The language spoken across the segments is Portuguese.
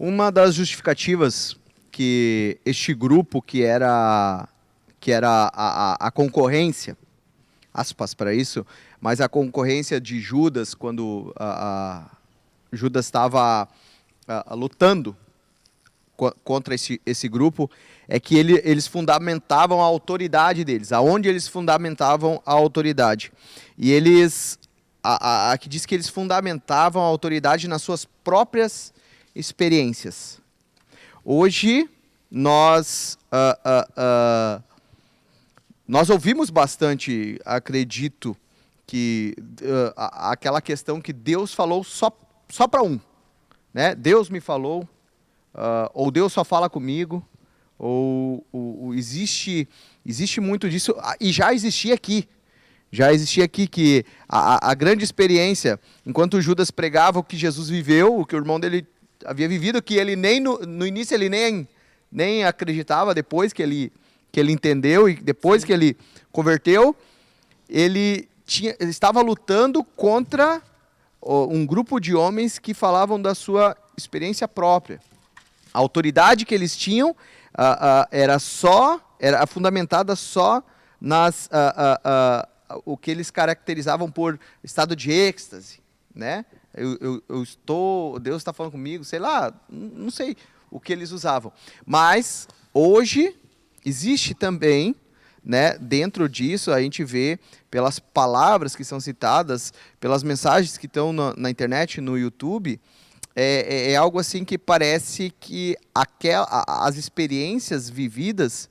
Uma das justificativas que este grupo, que era a concorrência, aspas para isso, mas a concorrência de Judas, quando Judas estava lutando contra esse grupo, é que eles fundamentavam a autoridade deles. Aonde eles fundamentavam a autoridade? E eles, aqui diz que eles fundamentavam a autoridade nas suas próprias experiências. Hoje, nós ouvimos bastante, acredito, que aquela questão que Deus falou só para um. Né? Deus me falou, ou Deus só fala comigo, ou existe muito disso, e já existia aqui. Já existia aqui que a grande experiência, enquanto Judas pregava o que Jesus viveu, o que o irmão dele havia vivido, que ele nem no início ele nem acreditava, depois que ele entendeu e depois que ele converteu, ele estava lutando contra um grupo de homens que falavam da sua experiência própria. A autoridade que eles tinham era fundamentada só nas o que eles caracterizavam por estado de êxtase, né? Deus está falando comigo, sei lá, não sei o que eles usavam. Mas hoje existe também, né, dentro disso, a gente vê pelas palavras que são citadas, pelas mensagens que estão na internet, no YouTube, é algo assim que parece que as experiências vividas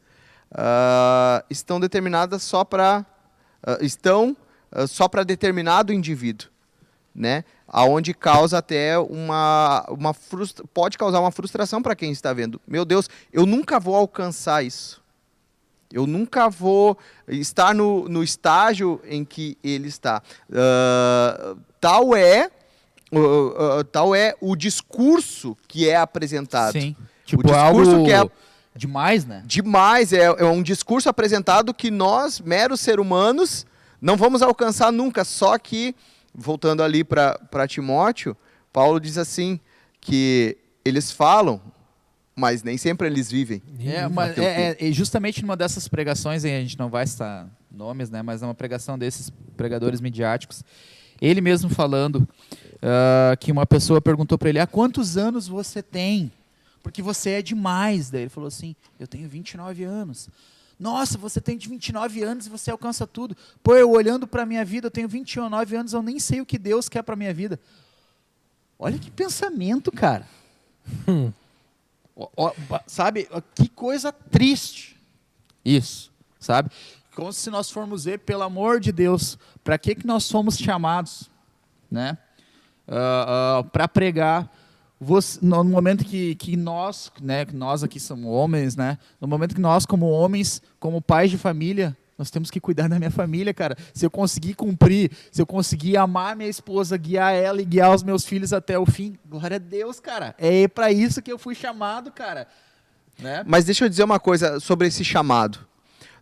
estão determinadas só para determinado indivíduo, né? Aonde causa até pode causar uma frustração para quem está vendo. Meu Deus, eu nunca vou alcançar isso. Eu nunca vou estar no estágio em que ele está. Tal é o discurso que é apresentado. Sim. Tipo, o discurso algo que é demais, né? Demais, é um discurso apresentado que nós, meros seres humanos, não vamos alcançar nunca. Só que, voltando ali para Timóteo, Paulo diz assim, que eles falam, mas nem sempre eles vivem. Justamente numa dessas pregações, a gente não vai citar nomes, né, mas é uma pregação desses pregadores midiáticos, ele mesmo falando que uma pessoa perguntou para ele, há quantos anos você tem? Porque você é demais. Daí ele falou assim, eu tenho 29 anos. Nossa, você tem de 29 anos e você alcança tudo. Pô, eu olhando para a minha vida, eu tenho 29 anos, eu nem sei o que Deus quer para a minha vida. Olha que pensamento, cara. Sabe, que coisa triste. Isso, sabe? Como se nós formos ver, pelo amor de Deus, para que nós somos chamados, né? Para pregar. No momento que nós, né, que nós aqui somos homens, né? No momento que nós, como homens, como pais de família, nós temos que cuidar da minha família, cara. Se eu conseguir cumprir, se eu conseguir amar minha esposa, guiar ela e guiar os meus filhos até o fim, glória a Deus, cara. É para isso que eu fui chamado, cara. Né? Mas deixa eu dizer uma coisa sobre esse chamado.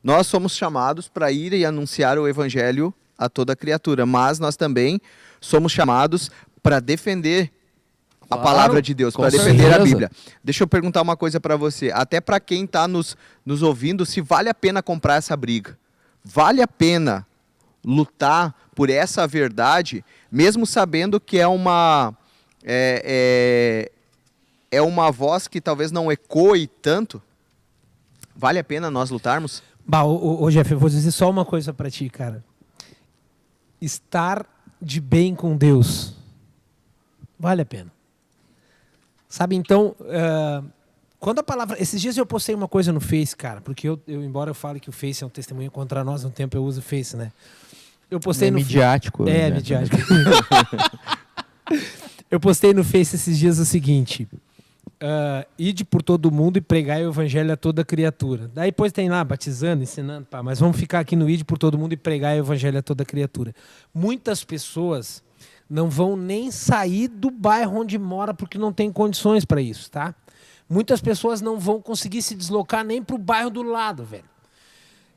Nós somos chamados para ir e anunciar o evangelho a toda criatura, mas nós também somos chamados para defender a palavra de Deus, para defender a Bíblia. Deixa eu perguntar uma coisa para você, até para quem está nos ouvindo, se vale a pena comprar essa briga. Vale a pena lutar por essa verdade, mesmo sabendo que é uma voz que talvez não ecoe tanto? Vale a pena nós lutarmos? Jeff, eu vou dizer só uma coisa para ti, cara. Estar de bem com Deus vale a pena. Sabe, então, quando a palavra... Esses dias eu postei uma coisa no Face, cara, porque eu embora eu fale que o Face é um testemunho contra nós, há um tempo eu uso o Face, né? Eu postei midiático. Midiático. Eu postei no Face esses dias o seguinte: ide por todo mundo e pregai o evangelho a toda criatura. Daí depois tem lá, batizando, ensinando, mas vamos ficar aqui no ide por todo mundo e pregai o evangelho a toda criatura. Muitas pessoas não vão nem sair do bairro onde mora porque não tem condições para isso, tá? Muitas pessoas não vão conseguir se deslocar nem para o bairro do lado, velho.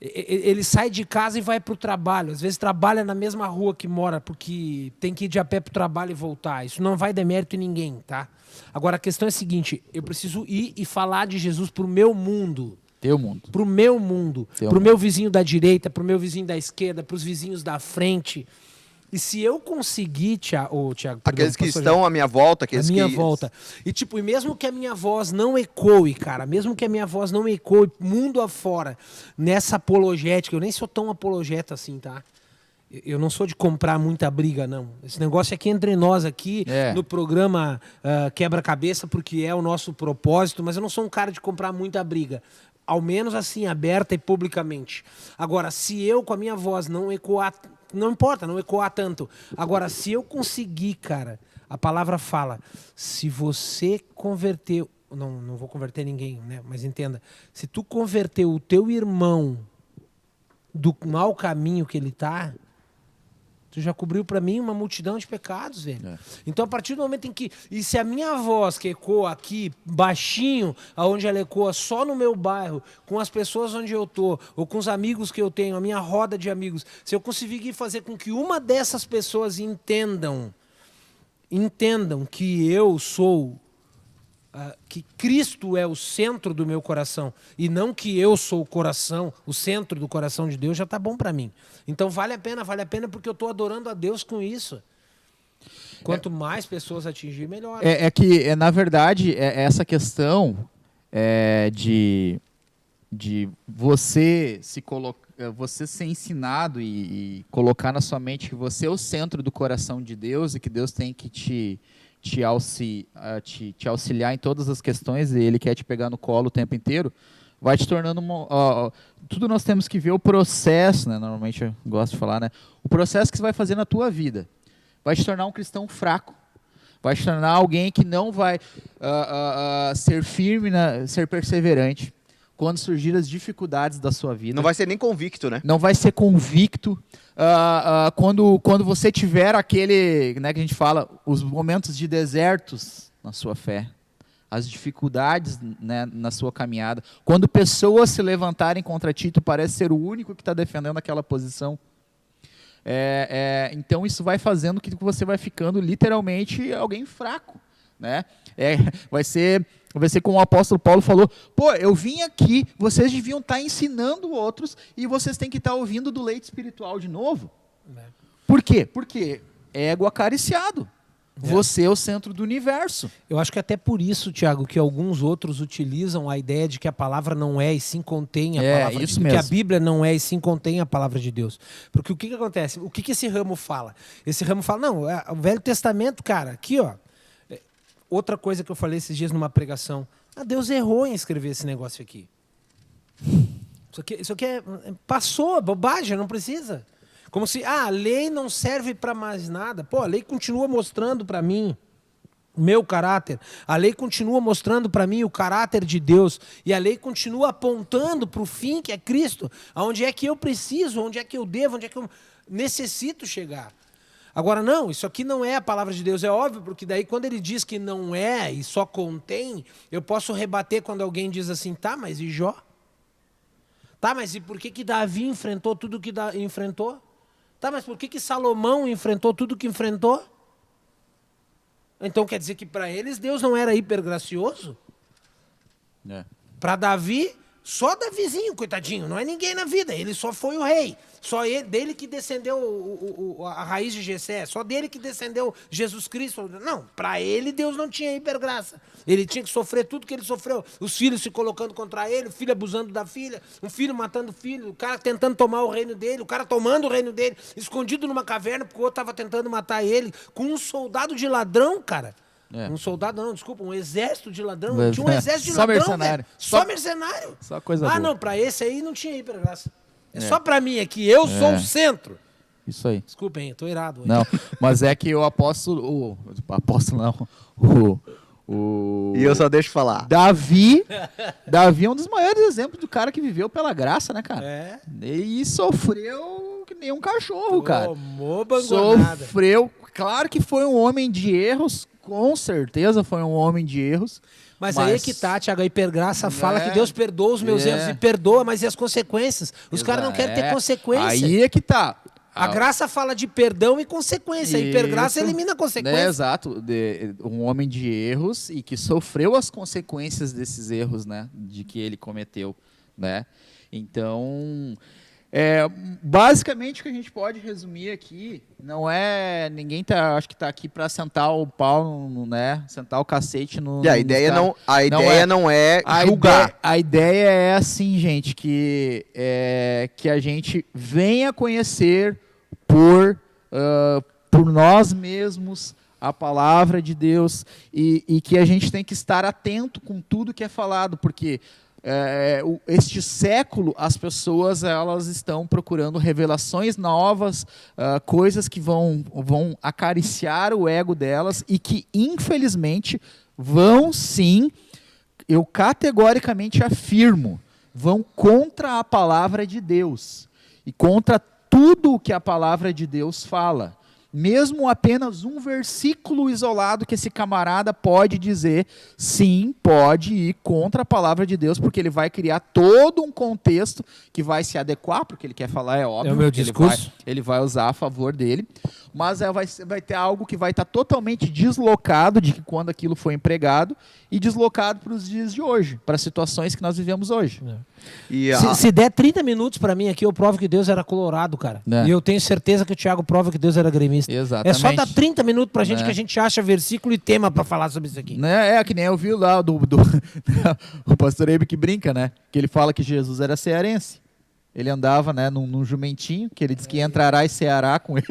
Ele sai de casa e vai para o trabalho. Às vezes trabalha na mesma rua que mora, porque tem que ir de a pé para o trabalho e voltar. Isso não vai demérito em ninguém, tá? Agora, a questão é a seguinte, eu preciso ir e falar de Jesus para o meu mundo. Teu mundo. Para o meu mundo. Para o meu vizinho da direita, para o meu vizinho da esquerda, para os vizinhos da frente. E se eu conseguir, Tiago... Aqueles que estão à minha volta. Aqueles à minha volta. E tipo, e mesmo que a minha voz não ecoe, cara, mesmo que a minha voz não ecoe mundo afora, nessa apologética, eu nem sou tão apologeta assim, tá? Eu não sou de comprar muita briga, não. Esse negócio aqui entre nós aqui, no programa Quebra-Cabeça, porque é o nosso propósito, mas eu não sou um cara de comprar muita briga. Ao menos assim, aberta e publicamente. Agora, se eu com a minha voz não ecoar... Não importa, não ecoar tanto. Agora, se eu conseguir, cara, a palavra fala, se você converter... Não vou converter ninguém, né? Mas entenda. Se tu converter o teu irmão do mau caminho que ele tá, tu já cobriu para mim uma multidão de pecados, velho. Então, a partir do momento em que... E se a minha voz que ecoa aqui, baixinho, aonde ela ecoa só no meu bairro, com as pessoas onde eu tô, ou com os amigos que eu tenho, a minha roda de amigos, se eu conseguir fazer com que uma dessas pessoas entendam que eu sou... que Cristo é o centro do meu coração e não que eu sou o coração, o centro do coração de Deus, já está bom para mim. Então vale a pena porque eu estou adorando a Deus com isso. Quanto mais pessoas atingir, melhor. Na verdade, essa questão de você você ser ensinado e colocar na sua mente que você é o centro do coração de Deus e que Deus tem que te auxiliar em todas as questões e Ele quer te pegar no colo o tempo inteiro, vai te tornando tudo nós temos que ver o processo, né? Normalmente eu gosto de falar, né? O processo que você vai fazer na tua vida vai te tornar um cristão fraco, vai te tornar alguém que não vai ser firme, ser perseverante quando surgir as dificuldades da sua vida. Não vai ser nem convicto, né? Não vai ser convicto. Quando você tiver aquele, né, que a gente fala, os momentos de desertos na sua fé, as dificuldades, né, na sua caminhada, quando pessoas se levantarem contra ti, tu parece ser o único que está defendendo aquela posição. Então isso vai fazendo que você vai ficando literalmente alguém fraco, né? Vai ser como o apóstolo Paulo falou, eu vim aqui, vocês deviam estar ensinando outros e vocês têm que estar ouvindo do leite espiritual de novo. Por quê? Porque ego acariciado. Você é o centro do universo. Eu acho que até por isso, Tiago, que alguns outros utilizam a ideia de que a palavra não é e sim contém a palavra de Deus. Que a Bíblia não é e sim contém a palavra de Deus. Porque o que acontece? O que esse ramo fala? Esse ramo fala, não, o Velho Testamento, cara, aqui, ó. Outra coisa que eu falei esses dias numa pregação. Deus errou em escrever esse negócio aqui. Isso aqui passou, bobagem, não precisa. Como se a lei não serve para mais nada. A lei continua mostrando para mim o meu caráter. A lei continua mostrando para mim o caráter de Deus. E a lei continua apontando para o fim, que é Cristo. Aonde é que eu preciso, onde é que eu devo, onde é que eu necessito chegar. Agora, não, isso aqui não é a palavra de Deus, é óbvio, porque daí quando ele diz que não é e só contém, eu posso rebater quando alguém diz assim, mas e Jó? Mas e por que Davi enfrentou tudo que enfrentou? Mas por que Salomão enfrentou tudo que enfrentou? Então quer dizer que para eles Deus não era hipergracioso? Para Davi, só Davizinho, coitadinho, não é ninguém na vida, ele só foi o rei. Só dele que descendeu a raiz de Jessé, só dele que descendeu Jesus Cristo. Não, para ele Deus não tinha hipergraça. Ele tinha que sofrer tudo que ele sofreu. Os filhos se colocando contra ele, o filho abusando da filha, um filho matando o filho, o cara tentando tomar o reino dele, o cara tomando o reino dele, escondido numa caverna porque o outro estava tentando matar ele, com um soldado de ladrão, cara. Um soldado, não, desculpa, um exército de ladrão. Tinha um exército de ladrão, mercenário. Só mercenário. Só coisa boa. Não, para esse aí não tinha hipergraça. Só para mim aqui, eu sou o centro. Isso aí. Desculpem, eu tô irado. Não, mas é que o apóstolo E eu só deixo falar. Davi é um dos maiores exemplos do cara que viveu pela graça, né, cara? E sofreu que nem um cachorro, cara. Tomou bangonada. Sofreu. Claro que foi um homem de erros, com certeza foi um homem de erros, Mas aí é que tá, Thiago, a hipergraça fala que Deus perdoa os meus erros e perdoa, mas e as consequências? Os caras não querem ter consequência. Aí é que tá. A graça fala de perdão e consequência. A hipergraça elimina a consequência. Exato. Um homem de erros e que sofreu as consequências desses erros, né? De que ele cometeu, né? Então, basicamente o que a gente pode resumir aqui não é... Ninguém acho que tá aqui para sentar o pau, né? Sentar o cacete no... E a ideia não é julgar. A ideia é assim, gente, que a gente venha conhecer por nós mesmos a palavra de Deus e que a gente tem que estar atento com tudo que é falado, porque este século as pessoas elas estão procurando revelações novas, coisas que vão acariciar o ego delas e que infelizmente vão sim, eu categoricamente afirmo, vão contra a palavra de Deus e contra tudo o que a palavra de Deus fala. Mesmo apenas um versículo isolado que esse camarada pode dizer, sim, pode ir contra a palavra de Deus, porque ele vai criar todo um contexto que vai se adequar, porque ele quer falar, é óbvio. É o meu discurso. Ele vai usar a favor dele, mas vai ter algo que vai estar totalmente deslocado de que quando aquilo foi empregado e deslocado para os dias de hoje, para as situações que nós vivemos hoje. Se der 30 minutos para mim aqui, eu provo que Deus era colorado, cara. E eu tenho certeza que o Thiago prova que Deus era gremista. Exatamente. É só dar 30 minutos pra gente que a gente acha versículo e tema para falar sobre isso aqui. Que nem eu vi lá o pastor Eibe que brinca, né? Que ele fala que Jesus era cearense. Ele andava, né, num jumentinho, que ele disse que entrará e ceará com ele.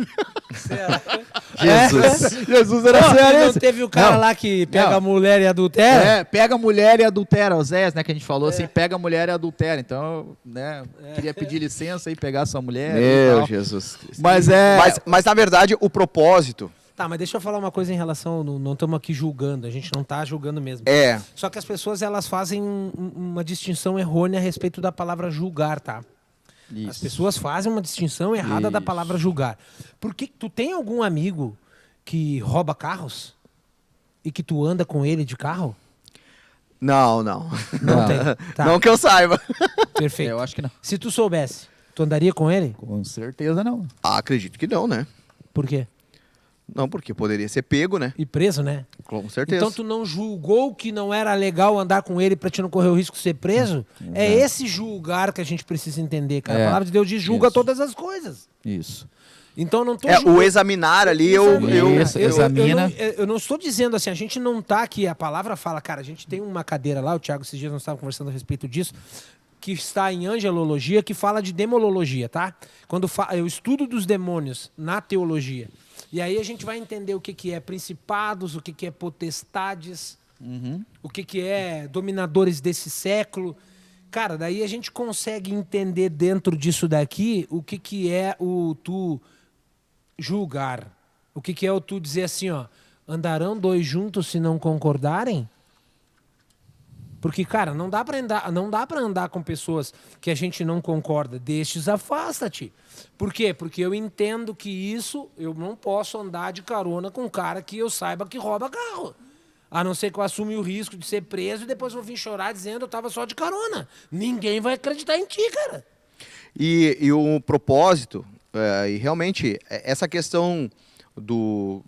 Jesus era cearense. Não teve o cara lá que pega a mulher e adultera? Pega a mulher e adultera, o Zés, né, que a gente falou assim, pega a mulher e adultera. Então, né, queria pedir licença e pegar sua mulher. Meu Jesus Cristo. Mas na verdade, o propósito... Tá, mas deixa eu falar uma coisa em relação... Não estamos aqui julgando, a gente não está julgando mesmo. Só que as pessoas, elas fazem uma distinção errônea a respeito da palavra julgar, tá? Isso. As pessoas fazem uma distinção errada da palavra julgar. Porque tu tem algum amigo que rouba carros? E que tu anda com ele de carro? Não. Não tem. Tá. Não que eu saiba. Perfeito. Eu acho que não. Se tu soubesse, tu andaria com ele? Com certeza não. Acredito que não, né? Por quê? Não, porque poderia ser pego, né? E preso, né? Com certeza. Então tu não julgou que não era legal andar com ele pra te não correr o risco de ser preso? É esse julgar que a gente precisa entender, cara. A palavra de Deus diz julga todas as coisas. Isso. Então não tô julgando. O examinar ali, examina. Eu não estou dizendo assim, a gente não tá aqui, a palavra fala, cara, a gente tem uma cadeira lá, o Thiago esses dias nós estávamos conversando a respeito disso, que está em angelologia, que fala de demolologia, tá? Quando eu estudo dos demônios na teologia. E aí a gente vai entender o que é principados, o que é potestades, o que é dominadores desse século. Cara, daí a gente consegue entender dentro disso daqui o que é o tu julgar. O que é o tu dizer assim, ó, andarão dois juntos se não concordarem? Porque, cara, não dá para andar com pessoas que a gente não concorda. Destes, afasta-te. Por quê? Porque eu entendo que eu não posso andar de carona com um cara que eu saiba que rouba carro. A não ser que eu assuma o risco de ser preso e depois vou vir chorar dizendo eu estava só de carona. Ninguém vai acreditar em ti, cara. E o propósito, e realmente, essa questão do...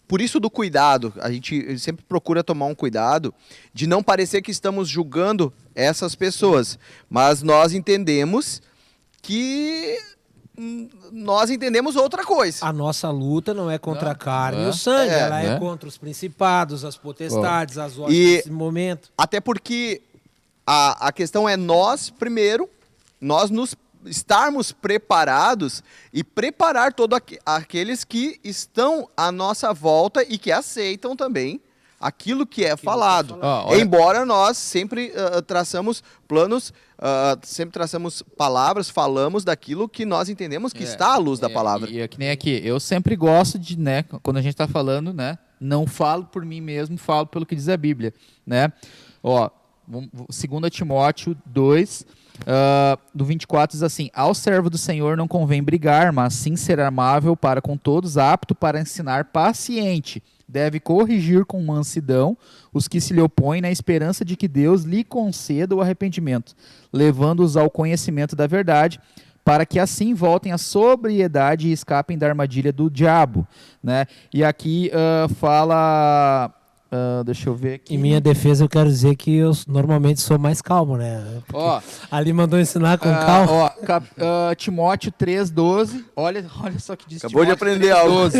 Por isso do cuidado, a gente sempre procura tomar um cuidado de não parecer que estamos julgando essas pessoas, mas nós entendemos que nós entendemos outra coisa. A nossa luta não é contra a carne e o sangue, ela é contra os principados, as potestades, as hostes desse momento. Até porque a questão é nós, primeiro, nós nos estarmos preparados e preparar todos aqueles que estão à nossa volta e que aceitam também aquilo que é falado. Embora nós sempre traçamos planos, sempre traçamos palavras, falamos daquilo que nós entendemos que está à luz da palavra. E é que nem aqui, eu sempre gosto de, né, quando a gente está falando, né, não falo por mim mesmo, falo pelo que diz a Bíblia, né? 2 Timóteo 2, do 24 diz assim: ao servo do Senhor não convém brigar, mas sim ser amável para com todos, apto para ensinar, paciente, deve corrigir com mansidão os que se lhe opõem, na esperança de que Deus lhe conceda o arrependimento, levando-os ao conhecimento da verdade, para que assim voltem à sobriedade e escapem da armadilha do diabo, né? E aqui fala, deixa eu ver aqui. Em minha defesa, eu quero dizer que eu normalmente sou mais calmo, né? Ó, ali mandou ensinar com calma. Timóteo 3,12. Olha só que diz. Acabou Timóteo de aprender algo.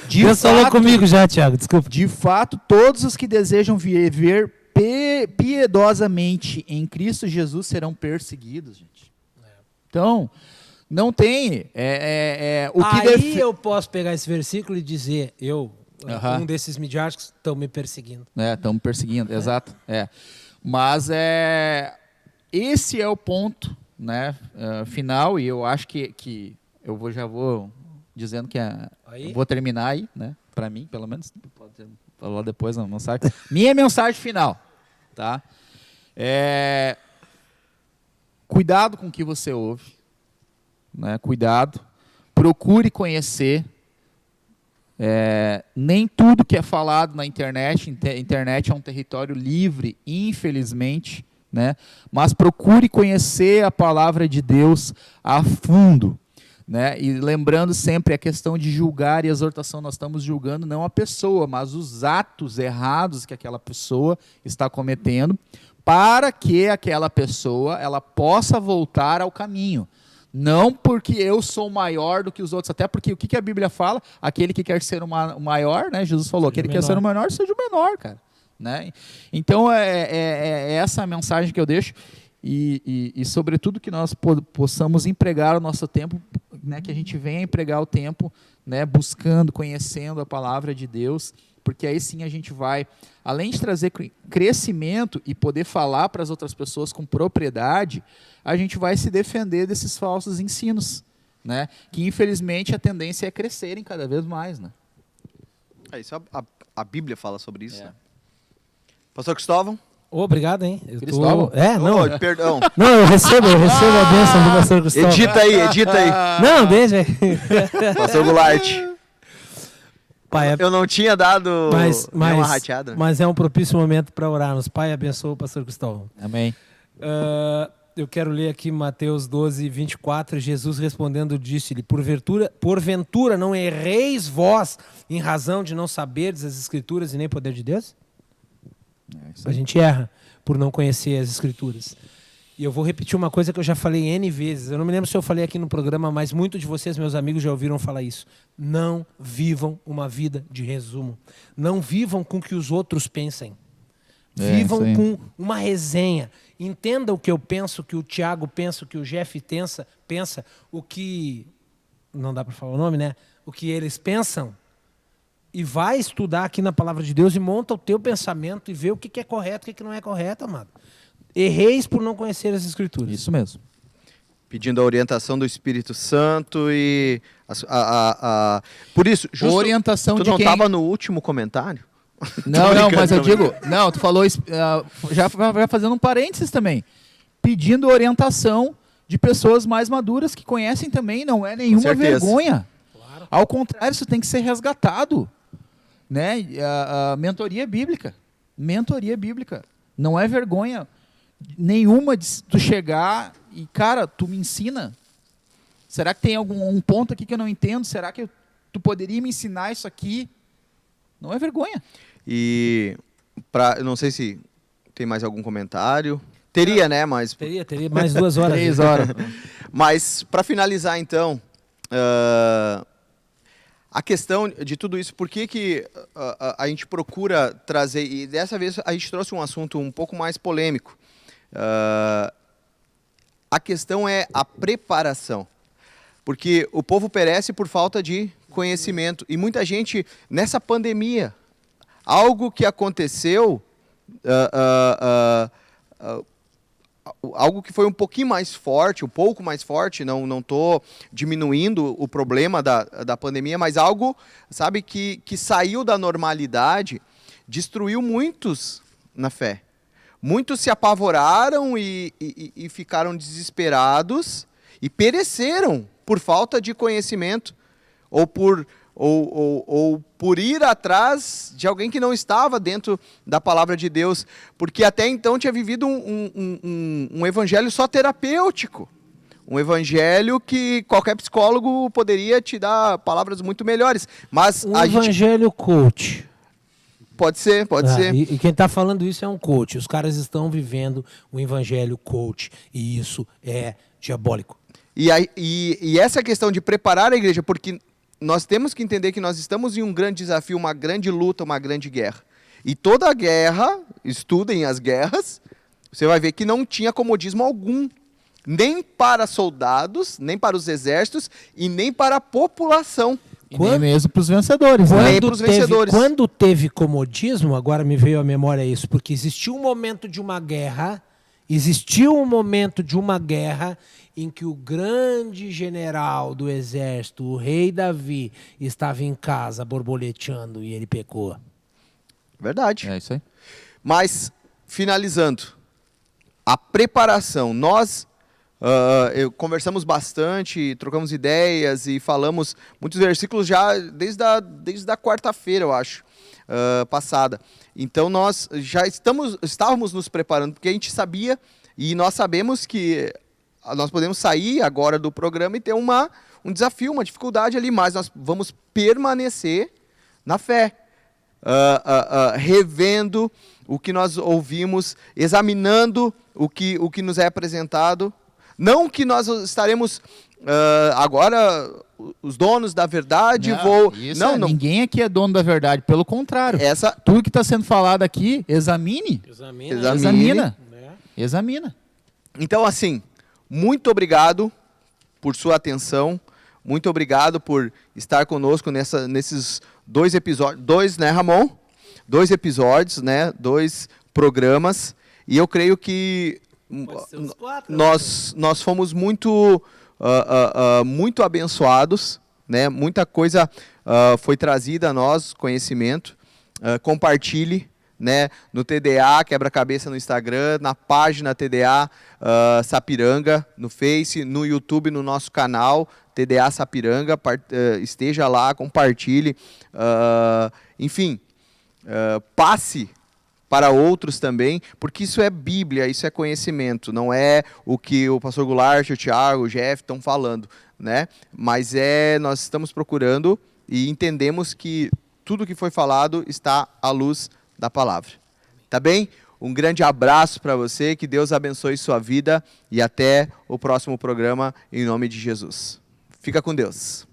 Deus falou comigo já, Thiago, desculpa. De fato, todos os que desejam viver piedosamente em Cristo Jesus serão perseguidos, gente. Então, não tem. Aí eu posso pegar esse versículo e dizer, um desses midiáticos estão me perseguindo. Estão me perseguindo, exato. Mas esse é o ponto, né, final, e eu acho que já vou dizendo que eu vou terminar aí, né, para mim, pelo menos, pode falar depois na mensagem. Minha mensagem final, tá? Cuidado com o que você ouve, né? Cuidado, procure conhecer. Nem tudo que é falado na internet, internet é um território livre, infelizmente, né? Mas procure conhecer a palavra de Deus a fundo, né? E lembrando sempre a questão de julgar e exortação, nós estamos julgando não a pessoa, mas os atos errados que aquela pessoa está cometendo, para que aquela pessoa ela possa voltar ao caminho. Não porque eu sou maior do que os outros, até porque o que a Bíblia fala? Aquele que quer ser o maior, né? Jesus falou, aquele que quer ser o menor, seja o menor, cara. Né? Então, é essa a mensagem que eu deixo e sobretudo, que nós possamos empregar o nosso tempo, né? Que a gente venha empregar o tempo, né? Buscando, conhecendo a palavra de Deus, porque aí sim a gente vai, além de trazer crescimento e poder falar para as outras pessoas com propriedade, a gente vai se defender desses falsos ensinos, né? Que infelizmente a tendência é crescerem cada vez mais, né? Isso a Bíblia fala sobre isso. Né? Pastor Cristóvão? Obrigado, hein? Cristóvão? Não. Perdão. Não, eu recebo a bênção do pastor Cristóvão. Edita aí. Não, deixa. Pastor Goulart. Pai, eu não tinha dado uma rateada. Mas é um propício momento para orarmos. Pai, abençoa o pastor Cristóvão. Amém. Eu quero ler aqui Mateus 12, 24. Jesus respondendo disse-lhe, porventura não erreis vós em razão de não saberdes as Escrituras e nem o poder de Deus? A gente erra por não conhecer as Escrituras. E eu vou repetir uma coisa que eu já falei N vezes. Eu não me lembro se eu falei aqui no programa, mas muitos de vocês, meus amigos, já ouviram falar isso. Não vivam uma vida de resumo. Não vivam com o que os outros pensem. Vivam com uma resenha. Entenda o que eu penso, o que o Tiago pensa, o que o Jeff pensa, o que... Não dá para falar o nome, né? O que eles pensam. E vai estudar aqui na Palavra de Deus e monta o teu pensamento e vê o que é correto e o que não é correto, amado. Erreis por não conhecer as Escrituras. Isso mesmo. Pedindo a orientação do Espírito Santo e... Por isso, justo, orientação tu de não quem? estava no último comentário? Não, mas eu digo... Não, tu falou... já fazendo um parênteses também. Pedindo orientação de pessoas mais maduras que conhecem também. Não é nenhuma vergonha. Claro. Ao contrário, isso tem que ser resgatado. Né? A mentoria bíblica. Mentoria bíblica. Não é vergonha nenhuma de tu chegar e, cara, tu me ensina. Será que tem algum ponto aqui que eu não entendo? Será que tu poderia me ensinar isso aqui? Não é vergonha. E eu não sei se tem mais algum comentário. Teria, né? Mas... Teria mais 2 horas. 3 horas. Mas, para finalizar, então, a questão de tudo isso, por que a gente procura trazer, e dessa vez a gente trouxe um assunto um pouco mais polêmico. A questão é a preparação. Porque o povo perece por falta de conhecimento. E muita gente, nessa pandemia, algo que aconteceu, algo que foi um pouquinho mais forte, um pouco mais forte, não estou diminuindo o problema da pandemia, mas algo, sabe, que saiu da normalidade, destruiu muitos na fé. Muitos se apavoraram e ficaram desesperados e pereceram por falta de conhecimento ou por ou por ir atrás de alguém que não estava dentro da palavra de Deus, porque até então tinha vivido um evangelho só terapêutico, um evangelho que qualquer psicólogo poderia te dar palavras muito melhores, mas Um evangelho coach. Pode ser. E quem está falando isso é um coach. Os caras estão vivendo o evangelho coach. E isso é diabólico. E essa questão de preparar a igreja, porque nós temos que entender que nós estamos em um grande desafio, uma grande luta, uma grande guerra. E toda guerra, estudem as guerras, você vai ver que não tinha comodismo algum. Nem para soldados, nem para os exércitos e nem para a população. E nem mesmo para os vencedores. Nem para os vencedores. Quando teve comodismo, agora me veio à memória isso, porque existiu um momento de uma guerra, em que o grande general do exército, o rei Davi, estava em casa borboleteando e ele pecou. Verdade. É isso aí. Mas, finalizando, a preparação, nós conversamos bastante, trocamos ideias e falamos muitos versículos já desde a quarta-feira, eu acho, passada. Então nós já estávamos nos preparando, porque a gente sabia e nós sabemos que nós podemos sair agora do programa e ter um desafio, uma dificuldade ali, mas nós vamos permanecer na fé, revendo o que nós ouvimos, examinando o que nos é apresentado. Não que nós estaremos agora os donos da verdade. Não, ninguém aqui é dono da verdade, pelo contrário. Tudo que está sendo falado aqui, examine. Examina. Então, assim, muito obrigado por sua atenção. Muito obrigado por estar conosco nesses 2 episódios, né, Ramon? 2 episódios, né? 2 programas. E eu creio que nós fomos muito abençoados, né? Muita coisa foi trazida a nós, conhecimento. Compartilhe, né? No TDA Quebra-Cabeça no Instagram, na página TDA Sapiranga no Face, no YouTube, no nosso canal TDA Sapiranga. Esteja lá, compartilhe. Enfim, passe para outros também, porque isso é Bíblia, isso é conhecimento, não é o que o pastor Goulart, o Thiago, o Jeff estão falando, né? Mas nós estamos procurando e entendemos que tudo que foi falado está à luz da palavra. Tá bem? Um grande abraço para você, que Deus abençoe sua vida e até o próximo programa, em nome de Jesus. Fica com Deus.